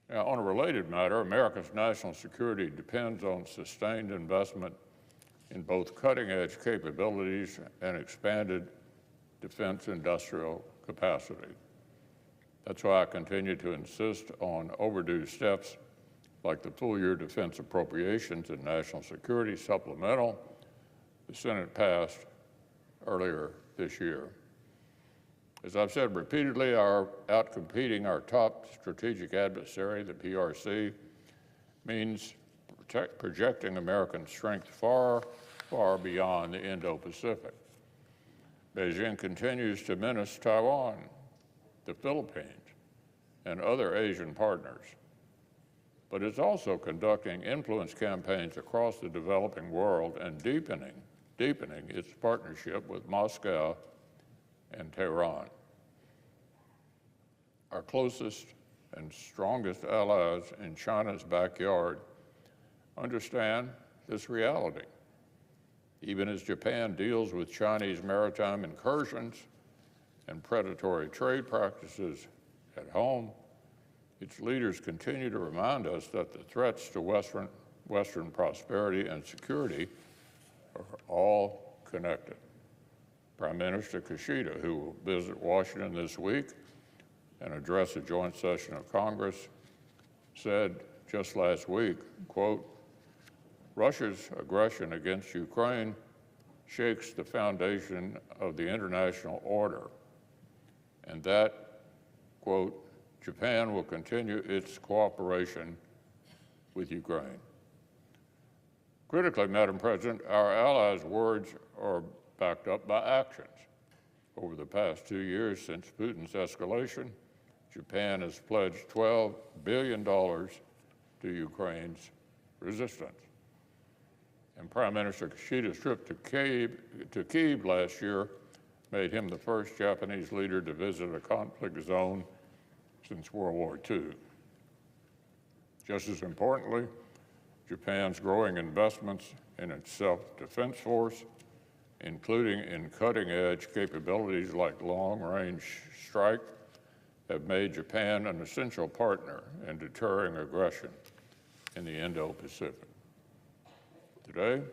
Now, on a related matter, America's national security depends on sustained investment in both cutting-edge capabilities and expanded defense industrial capacity. That's why I continue to insist on overdue steps like the full-year defense appropriations and national security supplemental the Senate passed earlier this year. As I've said repeatedly, outcompeting our top strategic adversary, the PRC, means projecting American strength far, far beyond the Indo-Pacific. Beijing continues to menace Taiwan, the Philippines, and other Asian partners, but it's also conducting influence campaigns across the developing world and deepening its partnership with Moscow and Tehran. Our closest and strongest allies in China's backyard understand this reality. Even as Japan deals with Chinese maritime incursions and predatory trade practices at home, its leaders continue to remind us that the threats to Western prosperity and security are all connected. Prime Minister Kishida, who will visit Washington this week and address a joint session of Congress, said just last week, quote, "Russia's aggression against Ukraine shakes the foundation of the international order, and that, quote, Japan will continue its cooperation with Ukraine." Critically, Madam President, our allies' words are backed up by actions. Over the past 2 years since Putin's escalation, Japan has pledged $12 billion to Ukraine's resistance. And Prime Minister Kishida's trip to Kyiv last year made him the first Japanese leader to visit a conflict zone since World War II. Just as importantly, Japan's growing investments in its self-defense force, including in cutting-edge capabilities like long-range strike, have made Japan an essential partner in deterring aggression in the Indo-Pacific. Today,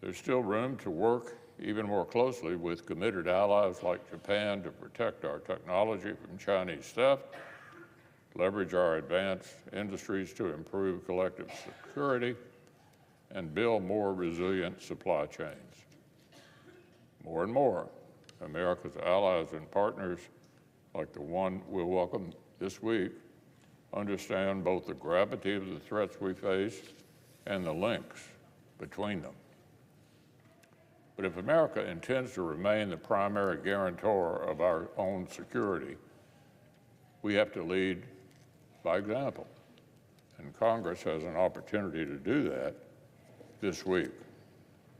there's still room to work even more closely with committed allies like Japan to protect our technology from Chinese theft, leverage our advanced industries to improve collective security, and build more resilient supply chains. More and more, America's allies and partners, like the one we'll welcome this week, understand both the gravity of the threats we face and the links between them. But if America intends to remain the primary guarantor of our own security, we have to lead by example. And Congress has an opportunity to do that this week.